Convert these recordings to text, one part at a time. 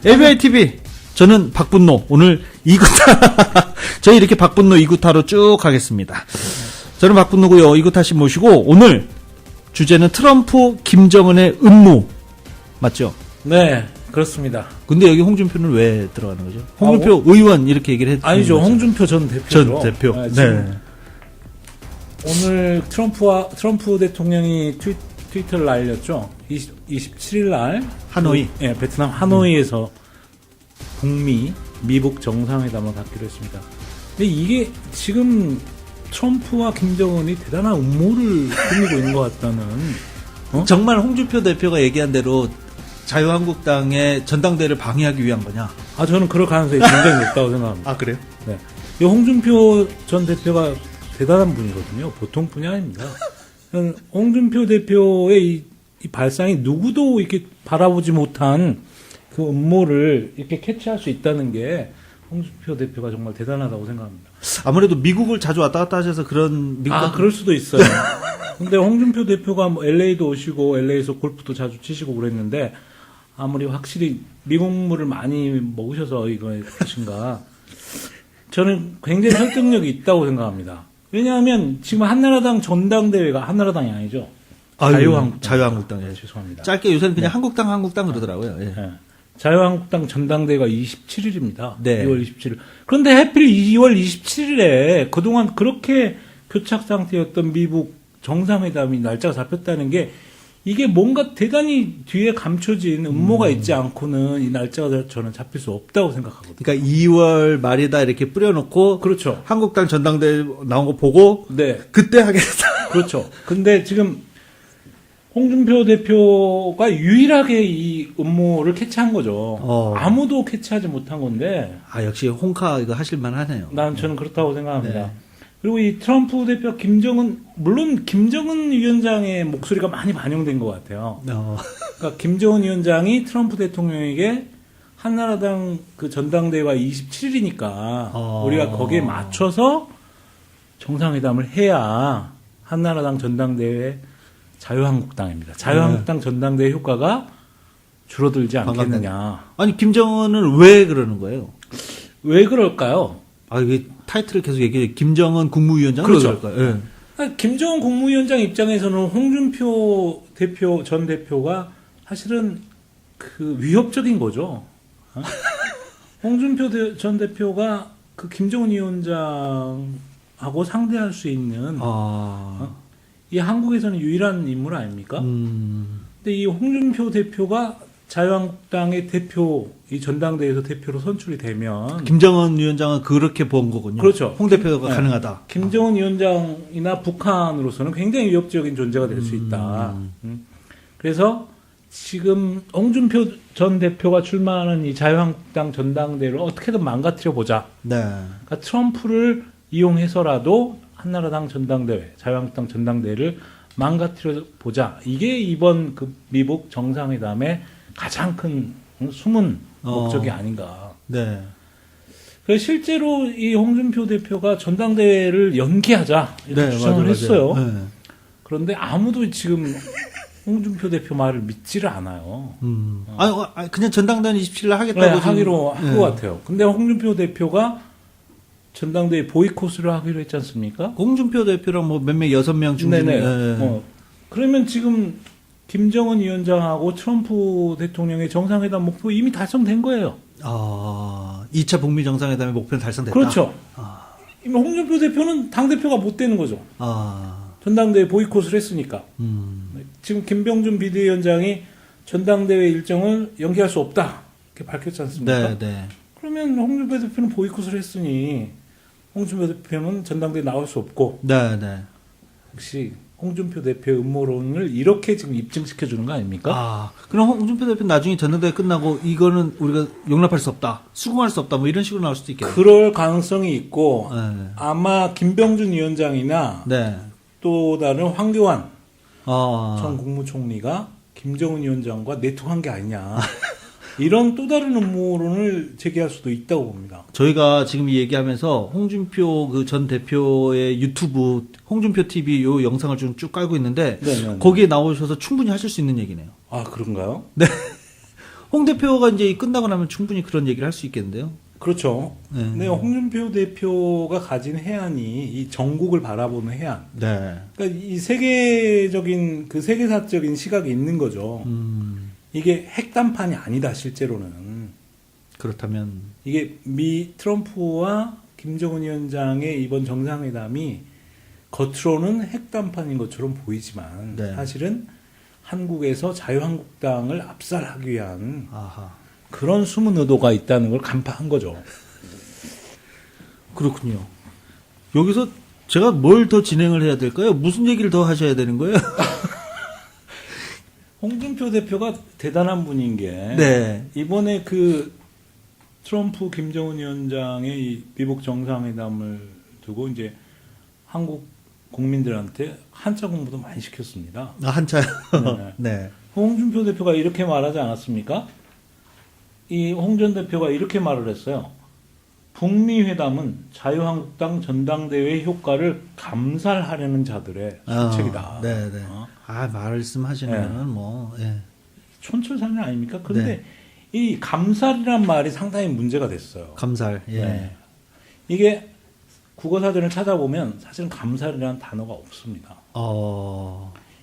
ABI TV 저는 박분노 오늘 2구타 저희 이렇게 박분노 2구타로 쭉 가겠습니다. 저는 박분노고요. 2구타 씨 모시고 오늘 주제는 트럼프 김정은의 음모 맞죠? 네, 그렇습니다. 근데 여기 홍준표는 왜 들어가는 거죠? 홍준표 의원 이렇게 얘기를 했죠. 아니죠. 홍준표 전 대표죠. 전 대표. 네. 오늘 트럼프 대통령이 트위터를 날렸죠. 27일 날 하노이. 예, 베트남 하노이에서 북미 미북 정상회담을 갖기로 했습니다. 근데 이게 지금 트럼프와 김정은이 대단한 음모를 꾸미고 있는 것 같다는. 정말 홍준표 대표가 얘기한 대로 자유한국당의 전당대회를 방해하기 위한 거냐? 아, 저는 그럴 가능성이 굉장히 높다고 생각합니다. 아, 그래요? 네. 이 홍준표 전 대표가 대단한 분이거든요. 보통 분이 아닙니다. 홍준표 대표의 이 발상이 누구도 이렇게 바라보지 못한 그 음모를 이렇게 캐치할 수 있다는 게 홍준표 대표가 정말 대단하다고 생각합니다. 아무래도 미국을 자주 왔다 갔다 하셔서 그런 그럴 수도 있어요. 근데 홍준표 대표가 뭐 LA도 오시고 LA에서 골프도 자주 치시고 그랬는데 아무리 확실히 미국물을 많이 먹으셔서 이거에 그러신가. 저는 굉장히 설득력이 있다고 생각합니다. 왜냐하면 지금 한나라당 전당대회가 한나라당이 아니죠. 자유한국당. 예. 죄송합니다. 짧게 요새는 그냥 한국당 그러더라고요. 예. 네. 자유한국당 전당대회가 27일입니다. 네. 2월 27일. 그런데 하필 2월 27일에 그동안 그렇게 교착 상태였던 미국 정상회담이 날짜가 잡혔다는 게 이게 뭔가 대단히 뒤에 감춰진 음모가 있지 않고는 이 날짜가 저는 잡힐 수 없다고 생각하거든요. 그러니까 2월 말이다 이렇게 뿌려놓고 그렇죠. 한국당 전당대회 나온 거 보고 네. 그때 하겠다. 그렇죠. 근데 지금 홍준표 대표가 유일하게 이 음모를 캐치한 거죠. 아무도 캐치하지 못한 건데. 역시 홍카 이거 하실만 하네요. 저는 그렇다고 생각합니다. 네. 그리고 이 트럼프 대표 물론 김정은 위원장의 목소리가 많이 반영된 것 같아요. 그러니까 김정은 위원장이 트럼프 대통령에게 한나라당 그 전당대회가 27일이니까 우리가 거기에 맞춰서 정상회담을 해야 한나라당 전당대회 자유한국당입니다. 자유한국당 전당대회 효과가 줄어들지 않겠느냐. 아니 김정은은 왜 그러는 거예요? 왜 그럴까요? 이게 타이틀을 계속 얘기해. 김정은 국무위원장 그렇죠. 그럴까요? 네. 김정은 국무위원장 입장에서는 홍준표 전 대표가 사실은 그 위협적인 거죠. 홍준표 전 대표가 그 김정은 위원장하고 상대할 수 있는 이 한국에서는 유일한 인물 아닙니까? 근데 이 홍준표 대표가 자유한국당의 대표, 이 전당대회에서 대표로 선출이 되면 김정은 위원장은 그렇게 본 거군요. 그렇죠. 홍 대표가 가능하다. 김정은 위원장이나 북한으로서는 굉장히 위협적인 존재가 될 수 있다. 그래서 지금 홍준표 전 대표가 출마하는 이 자유한국당 전당대회를 어떻게든 망가뜨려 보자. 네. 그러니까 트럼프를 이용해서라도 한나라당 전당대회, 자유한국당 전당대회를 망가뜨려 보자. 이게 이번 그 미국 정상회담의 가장 큰 숨은 목적이 아닌가. 네. 그래서 실제로 이 홍준표 대표가 전당대회를 연기하자 이렇게 주장을 했어요. 네. 그런데 아무도 지금 홍준표 대표 말을 믿지를 않아요. 그냥 전당대회 27일 하겠다고 하기로 한 것 같아요. 근데 홍준표 대표가 전당대회 보이콧을 하기로 했지 않습니까? 홍준표 대표랑 뭐 몇몇 6명 중진. 그러면 지금 김정은 위원장하고 트럼프 대통령의 정상회담 목표 이미 달성된 거예요. 2차 북미 정상회담의 목표는 달성됐다. 그렇죠. 이미 홍준표 대표는 당대표가 못 되는 거죠. 전당대회 보이콧을 했으니까. 지금 김병준 비대위원장이 전당대회 일정을 연기할 수 없다. 이렇게 밝혔지 않습니까? 네. 그러면 홍준표 대표는 보이콧을 했으니 홍준표 대표는 전당대회 나올 수 없고. 네. 역시 홍준표 대표의 음모론을 이렇게 지금 입증시켜 주는 거 아닙니까? 그럼 홍준표 대표는 나중에 전당대회 끝나고 이거는 우리가 용납할 수 없다, 수긍할 수 없다, 뭐 이런 식으로 나올 수도 있겠네요. 그럴 가능성이 있고 네. 아마 김병준 위원장이나 또 다른 황교안 전 국무총리가 김정은 위원장과 네트워크한 게 아니냐. 이런 또 다른 음모론을 제기할 수도 있다고 봅니다. 저희가 지금 이 얘기하면서 홍준표 그 전 대표의 유튜브 홍준표 TV 요 영상을 좀 쭉 깔고 있는데 거기에 나오셔서 충분히 하실 수 있는 얘기네요. 그런가요? 네. 홍 대표가 이제 끝나고 나면 충분히 그런 얘기를 할 수 있겠는데요. 그렇죠. 네. 네, 홍준표 대표가 가진 해안이 이 전국을 바라보는 해안. 네. 그러니까 이 세계적인 그 세계사적인 시각이 있는 거죠. 이게 핵담판이 아니다 실제로는. 그렇다면 이게 미 트럼프와 김정은 위원장의 이번 정상회담이 겉으로는 핵담판인 것처럼 보이지만 네. 사실은 한국에서 자유한국당을 압살하기 위한 아하. 그런 숨은 의도가 있다는 걸 간파한 거죠. 그렇군요. 여기서 제가 뭘 더 진행을 해야 될까요? 무슨 얘기를 더 하셔야 되는 거예요? 홍준표 대표가 대단한 분인 게 네. 이번에 그 트럼프 김정은 위원장의 이 미국 정상회담을 두고 이제 한국 국민들한테 한자 공부도 많이 시켰습니다. 아, 한참. 네. 네. 홍준표 대표가 이렇게 말하지 않았습니까? 이 홍 전 대표가 이렇게 말을 했어요. 북미 회담은 자유한국당 전당대회 효과를 감살하려는 자들의 수책이다. 네, 네. 어? 아, 말씀하시면은 뭐, 예. 촌철살인 아닙니까? 근데 네. 이 감살이란 말이 상당히 문제가 됐어요. 감살. 예. 네. 이게 국어사전을 찾아보면 사실은 감살이라는 단어가 없습니다.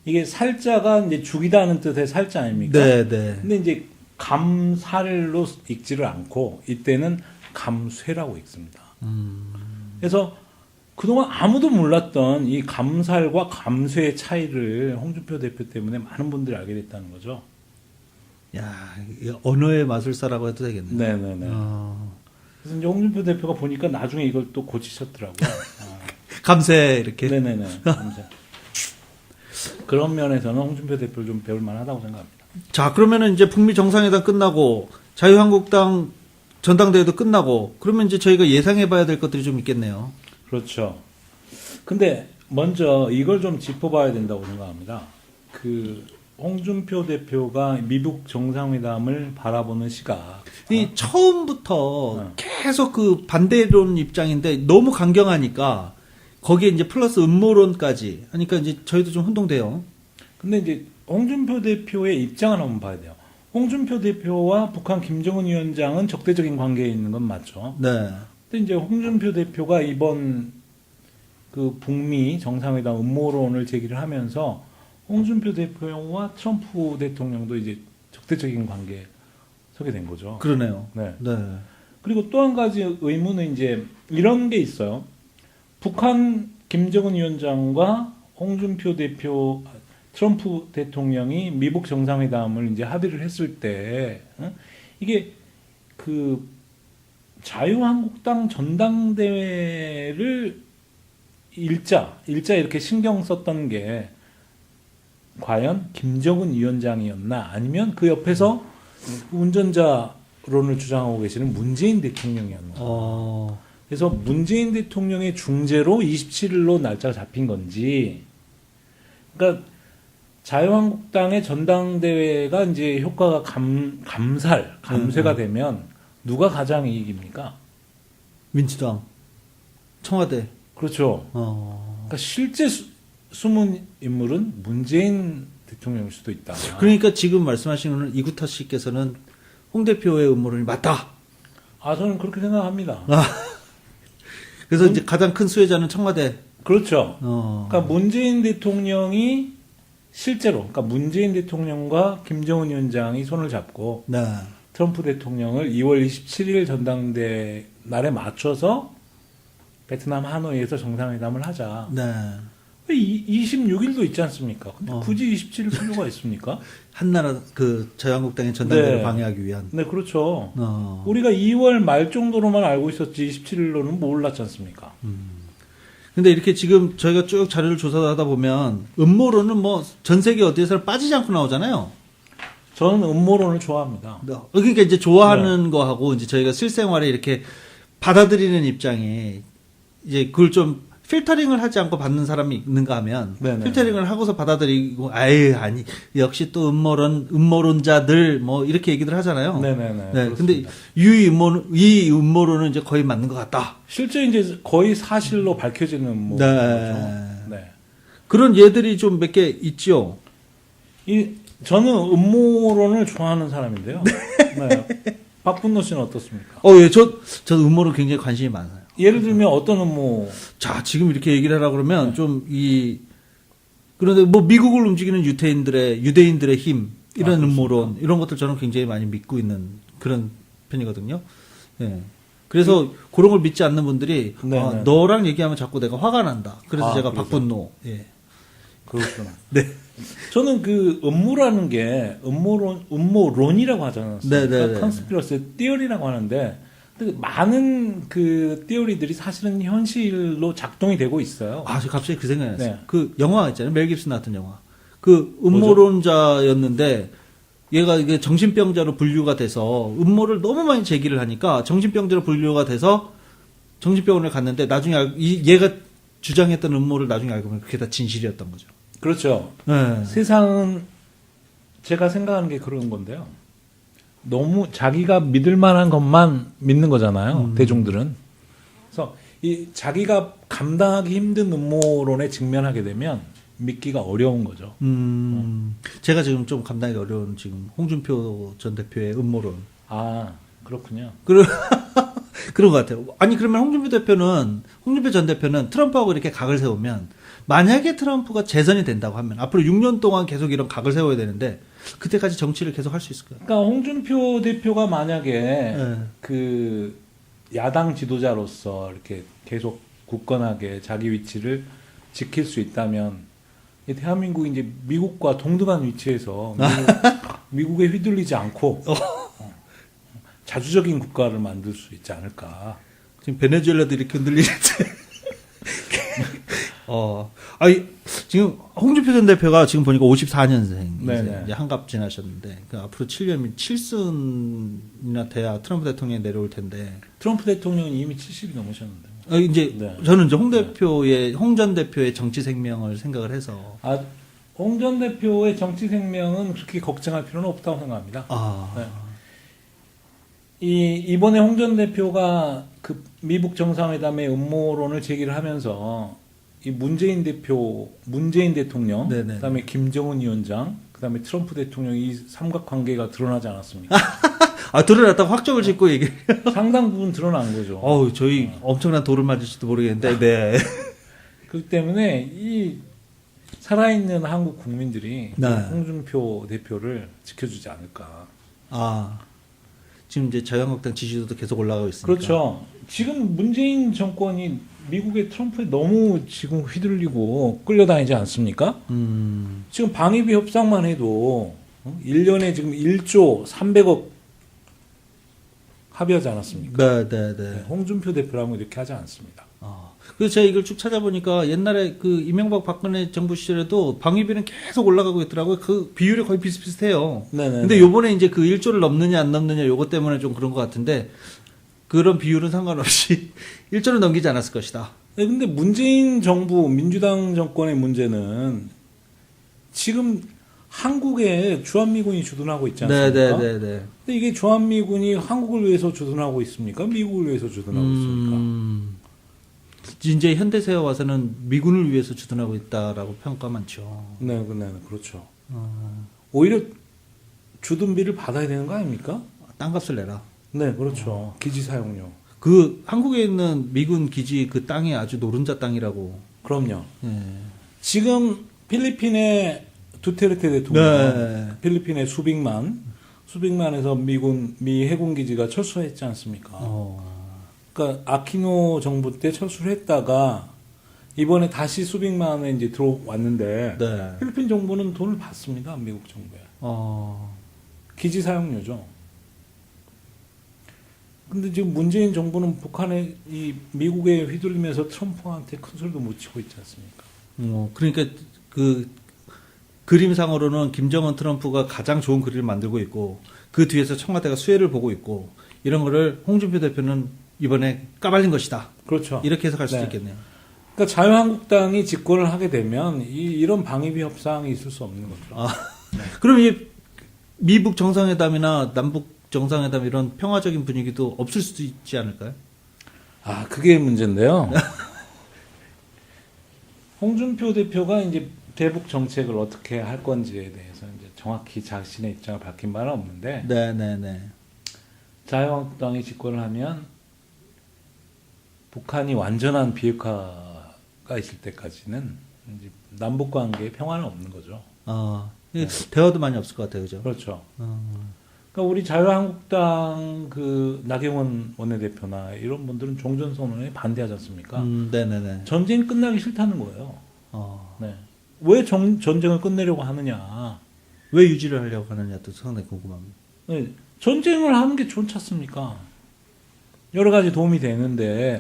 이게 살자가 이제 죽이다는 뜻의 살자 아닙니까? 네, 네. 근데 이제 감살로 읽지를 않고 이때는 감쇠라고 읽습니다. 그래서 그동안 아무도 몰랐던 이 감살과 감쇠의 차이를 홍준표 대표 때문에 많은 분들이 알게 됐다는 거죠. 야, 이거 언어의 마술사라고 해도 되겠네요. 네네네. 그래서 이제 홍준표 대표가 보니까 나중에 이걸 또 고치셨더라고요. 감세, 이렇게. 네네네. 감사. 그런 면에서는 홍준표 대표를 좀 배울 만하다고 생각합니다. 자, 그러면은 이제 북미 정상회담 끝나고, 자유한국당 전당대회도 끝나고, 그러면 이제 저희가 예상해 봐야 될 것들이 좀 있겠네요. 그렇죠. 근데 먼저 이걸 좀 짚어봐야 된다고 생각합니다. 그 홍준표 대표가 미국 정상회담을 바라보는 시각. 이 처음부터 계속 그 반대론 입장인데 너무 강경하니까 거기에 이제 플러스 음모론까지 하니까 이제 저희도 좀 혼동돼요. 근데 이제 홍준표 대표의 입장을 한번 봐야 돼요. 홍준표 대표와 북한 김정은 위원장은 적대적인 관계에 있는 건 맞죠. 네. 근데 이제 홍준표 대표가 이번 그 북미 정상회담 음모론을 제기를 하면서 홍준표 대표와 트럼프 대통령도 이제 적대적인 관계에 서게 된 거죠. 그러네요. 네. 네. 그리고 또 한 가지 의문은 이제 이런 게 있어요. 북한 김정은 위원장과 홍준표 대표, 트럼프 대통령이 미국 정상회담을 이제 합의를 했을 때, 이게 그 자유한국당 전당대회를 일자 이렇게 신경 썼던 게 과연 김정은 위원장이었나 아니면 그 옆에서 운전자론을 주장하고 계시는 문재인 대통령이었나. 그래서 문재인 대통령의 중재로 27일로 날짜가 잡힌 건지, 그러니까 자유한국당의 전당대회가 이제 효과가 감쇄가 되면 누가 가장 이익입니까? 민주당, 청와대. 그렇죠. 그러니까 실제 숨은 인물은 문재인 대통령일 수도 있다. 그러니까 지금 말씀하시는 이구타 씨께서는 홍 대표의 음모론이 맞다. 저는 그렇게 생각합니다. 그래서 이제 가장 큰 수혜자는 청와대. 그렇죠. 그러니까 문재인 대통령이 실제로, 그러니까 문재인 대통령과 김정은 위원장이 손을 잡고 네. 트럼프 대통령을 2월 27일 전당대 날에 맞춰서 베트남 하노이에서 정상회담을 하자. 네. 26일도 있지 않습니까? 근데 굳이 27일 필요가 있습니까? 한나라 그 자유한국당의 전당대회를 네. 방해하기 위한. 네, 그렇죠. 우리가 2월 말 정도로만 알고 있었지 27일로는 몰랐지 않습니까? 근데 이렇게 지금 저희가 쭉 자료를 조사하다 보면 음모론은 뭐 전 세계 어디에서 빠지지 않고 나오잖아요. 저는 음모론을 좋아합니다. 그러니까 이제 좋아하는 거하고 이제 저희가 실생활에 이렇게 받아들이는 입장에 이제 그걸 좀 필터링을 하지 않고 받는 사람이 있는가 하면 네네. 필터링을 하고서 받아들이고 아니 역시 또 음모론자들 뭐 이렇게 얘기들 하잖아요. 네네네. 네, 근데 이 음모론은 이제 거의 맞는 것 같다. 실제 이제 거의 사실로 밝혀지는 음모론이죠. 네. 네. 그런 예들이 좀 몇 개 있죠. 이 저는 음모론을 좋아하는 사람인데요. 네. 박분노 씨는 어떻습니까? 예, 저 음모론 굉장히 관심이 많아요. 예를 들면 어떤 음모? 자, 지금 이렇게 얘기를 하라 그러면 그런데 뭐 미국을 움직이는 유대인들의 힘, 이런 음모론, 이런 것들 저는 굉장히 많이 믿고 있는 그런 편이거든요. 예. 그래서 그런 걸 믿지 않는 분들이, 네. 너랑 얘기하면 자꾸 내가 화가 난다. 그래서 제가 그래서? 박분노. 예. 그렇구나. 네. 저는 그 음모라는 게 음모론이라고 하지 않았습니까? 네네네. 컨스피러시 띠어리라고 하는데 근데 많은 그 띠어리들이 사실은 현실로 작동이 되고 있어요. 갑자기 그 생각이 났어요. 네. 그 영화 있잖아요. 멜 깁슨 나왔던 영화. 그 음모론자였는데 얘가 이게 정신병자로 분류가 돼서 음모를 너무 많이 제기를 하니까 정신병자로 분류가 돼서 정신병원에 갔는데 나중에 얘가 주장했던 음모를 나중에 알고 보면 그게 다 진실이었던 거죠. 그렇죠. 네. 세상은 제가 생각하는 게 그런 건데요. 너무 자기가 믿을 만한 것만 믿는 거잖아요. 대중들은. 그래서 이 자기가 감당하기 힘든 음모론에 직면하게 되면 믿기가 어려운 거죠. 제가 지금 좀 감당하기 어려운 지금 홍준표 전 대표의 음모론. 아, 그렇군요. 그런 것 같아요. 아니, 그러면 홍준표 전 대표는 트럼프하고 이렇게 각을 세우면, 만약에 트럼프가 재선이 된다고 하면, 앞으로 6년 동안 계속 이런 각을 세워야 되는데, 그때까지 정치를 계속 할 수 있을까요? 그러니까 홍준표 대표가 만약에 네. 그 야당 지도자로서 이렇게 계속 굳건하게 자기 위치를 지킬 수 있다면, 이 대한민국이 이제 미국과 동등한 위치에서 미국에 휘둘리지 않고 자주적인 국가를 만들 수 있지 않을까. 지금 베네수엘라도 이렇게 흔들리는데. 지금 홍준표 전 대표가 지금 보니까 54년생. 네네. 이제 한갑 지나셨는데, 앞으로 7년이면 7순이나 돼야 트럼프 대통령이 내려올 텐데. 트럼프 대통령은 이미 70이 넘으셨는데. 저는 이제 홍 전 대표의 정치 생명을 생각을 해서. 홍 전 대표의 정치 생명은 그렇게 걱정할 필요는 없다고 생각합니다. 네. 이번에 홍 전 대표가 그 미국 정상회담의 음모론을 제기를 하면서 이 문재인 대통령, 네네. 그다음에 김정은 위원장, 그다음에 트럼프 대통령 이 삼각관계가 드러나지 않았습니까? 드러났다고 확정을 짓고 얘기. 상당 부분 드러난 거죠. 저희 엄청난 돌을 맞을지도 모르겠는데, 네. 그렇기 때문에 이 살아있는 한국 국민들이 네. 홍준표 대표를 지켜주지 않을까. 지금 이제 자유한국당 지지도도 계속 올라가고 있으니까. 그렇죠. 지금 문재인 정권이 미국의 트럼프에 너무 지금 휘둘리고 끌려다니지 않습니까? 지금 방위비 협상만 해도 1년에 지금 1조 300억 합의하지 않았습니까? 네. 홍준표 대표라면 이렇게 하지 않습니다. 그래서 제가 이걸 쭉 찾아보니까 옛날에 그 이명박 박근혜 정부 시절에도 방위비는 계속 올라가고 있더라고요. 그 비율이 거의 비슷비슷해요. 네네. 근데 요번에 이제 그 1조를 넘느냐 안 넘느냐 요것 때문에 좀 그런 것 같은데 그런 비율은 상관없이 1조를 넘기지 않았을 것이다. 네, 근데 문재인 정부, 민주당 정권의 문제는 지금 한국에 주한미군이 주둔하고 있지 않습니까? 네. 근데 이게 주한미군이 한국을 위해서 주둔하고 있습니까? 미국을 위해서 주둔하고 있습니까? 이제 현대세에 와서는 미군을 위해서 주둔하고 있다라고 평가 많죠. 네, 그렇죠. 오히려 주둔비를 받아야 되는 거 아닙니까? 땅값을 내라. 네, 그렇죠. 기지 사용료. 그 한국에 있는 미군 기지 그 땅이 아주 노른자 땅이라고. 그럼요. 네. 지금 필리핀의 두테르테 대통령, 네. 필리핀의 수빅만에서 미 해군 기지가 철수했지 않습니까? 그러니까 아키노 정부 때 철수를 했다가 이번에 다시 수빅만에 이제 들어왔는데 네. 필리핀 정부는 돈을 받습니다. 미국 정부에. 기지 사용료죠. 근데 지금 문재인 정부는 북한에 이 미국에 휘둘리면서 트럼프한테 큰 소리도 못 치고 있지 않습니까? 그러니까 그 그림상으로는 김정은 트럼프가 가장 좋은 그림을 만들고 있고 그 뒤에서 청와대가 수혜를 보고 있고 이런 거를 홍준표 대표는 이번에 까발린 것이다. 그렇죠. 이렇게 해석할 수도 네. 있겠네요. 그러니까 자유한국당이 집권을 하게 되면 이런 방위비 협상이 있을 수 없는 거죠. 그럼 이 미북 정상회담이나 남북 정상회담 이런 평화적인 분위기도 없을 수도 있지 않을까요? 그게 문제인데요. 홍준표 대표가 이제 대북 정책을 어떻게 할 건지에 대해서 이제 정확히 자신의 입장을 밝힌 바는 없는데 네네네. 자유한국당이 집권을 하면 북한이 완전한 비핵화가 있을 때까지는 이제 남북 관계에 평화는 없는 거죠. 대화도 많이 없을 것 같아요, 그죠? 그렇죠. 그러니까 우리 자유한국당 그 나경원 원내대표나 이런 분들은 종전선언에 반대하지 않습니까? 네네네. 전쟁이 끝나기 싫다는 거예요. 어, 네. 왜 전쟁을 끝내려고 하느냐? 왜 유지를 하려고 하느냐도 상당히 궁금합니다. 네. 전쟁을 하는 게 좋지 않습니까? 여러 가지 도움이 되는데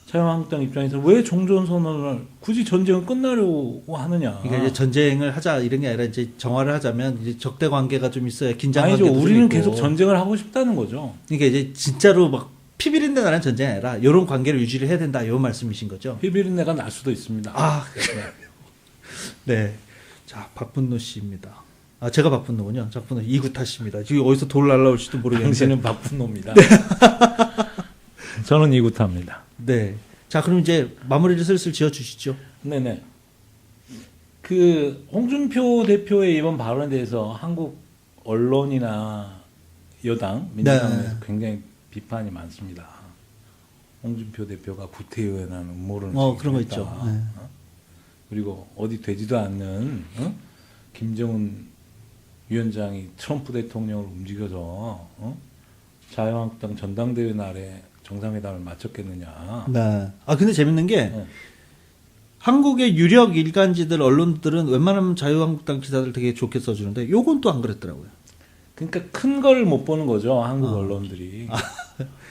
자유한국당 입장에서 왜 종전선언을 굳이 전쟁을 끝나려고 하느냐? 그러니까 이제 전쟁을 하자 이런 게 아니라 이제 정화를 하자면 이제 적대 관계가 좀 있어야 긴장 아니죠. 관계도 좀 우리는 있고. 계속 전쟁을 하고 싶다는 거죠. 그러니까 이제 진짜로 막 피비린내 나는 전쟁이 아니라 이런 관계를 유지를 해야 된다 이런 말씀이신 거죠? 비비린내가 날 수도 있습니다. 네. 자, 박분노 씨입니다. 제가 박분노군요. 박분노 이구타 씨입니다. 지금 어디서 돌 날라올지도 모르겠는데. 당신은 박분노입니다. 저는 이구타입니다. 네. 자, 그럼 이제 마무리를 슬슬 지어 주시죠. 네네. 그 홍준표 대표의 이번 발언에 대해서 한국 언론이나 여당, 민주당에서 굉장히 비판이 많습니다. 홍준표 대표가 구태의원이라는 음모론을 그런 거 있죠. 제기했다. 네. 그리고 어디 되지도 않는 김정은 위원장이 트럼프 대통령을 움직여서 자유한국당 전당대회 날에 정상회담을 마쳤겠느냐. 네. 근데 재밌는 게 네. 한국의 유력 일간지들 언론들은 웬만하면 자유한국당 기사들 되게 좋게 써주는데 요건 또 안 그랬더라고요. 그러니까 큰 걸 못 보는 거죠, 한국 언론들이.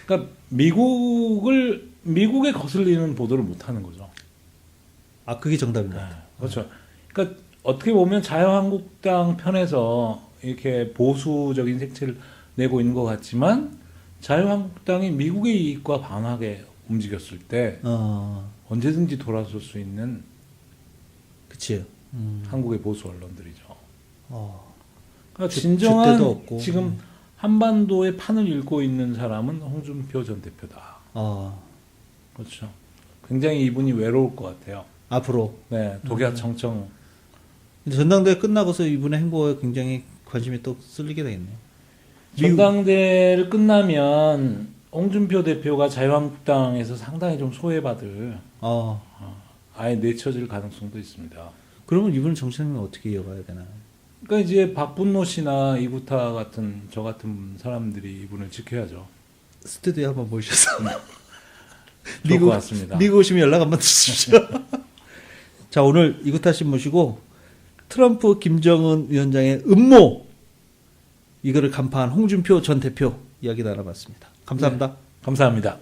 그러니까 미국에 거슬리는 보도를 못 하는 거죠. 그게 정답입니다. 네, 그렇죠. 그러니까 어떻게 보면 자유한국당 편에서 이렇게 보수적인 색채를 내고 있는 것 같지만 자유한국당이 미국의 이익과 반하게 움직였을 때 언제든지 돌아설 수 있는 그치요. 한국의 보수 언론들이죠. 그러니까 줄 진정한 데도 없고. 지금 한반도의 판을 읽고 있는 사람은 홍준표 전 대표다. 그렇죠. 굉장히 이분이 외로울 것 같아요. 앞으로. 네, 독야청청. 근데 전당대회 끝나고서 이분의 행보에 굉장히 관심이 또 쏠리게 되겠네요. 전당대회를 끝나면 홍준표 대표가 자유한국당에서 상당히 좀 소외받을 아예 내쳐질 가능성도 있습니다. 그러면 이분은 정치생명 어떻게 이어가야 되나요? 그러니까 이제 박분노 씨나 이구타 같은 저 같은 사람들이 이분을 지켜야죠. 스튜디오에 한번 모셔서 좋을 것 같습니다. 미국 오시면 연락 한번 주십시오. 자, 오늘 이구타 씨 모시고 트럼프 김정은 위원장의 음모 이거를 간파한 홍준표 전 대표 이야기 나눠봤습니다. 감사합니다. 네, 감사합니다.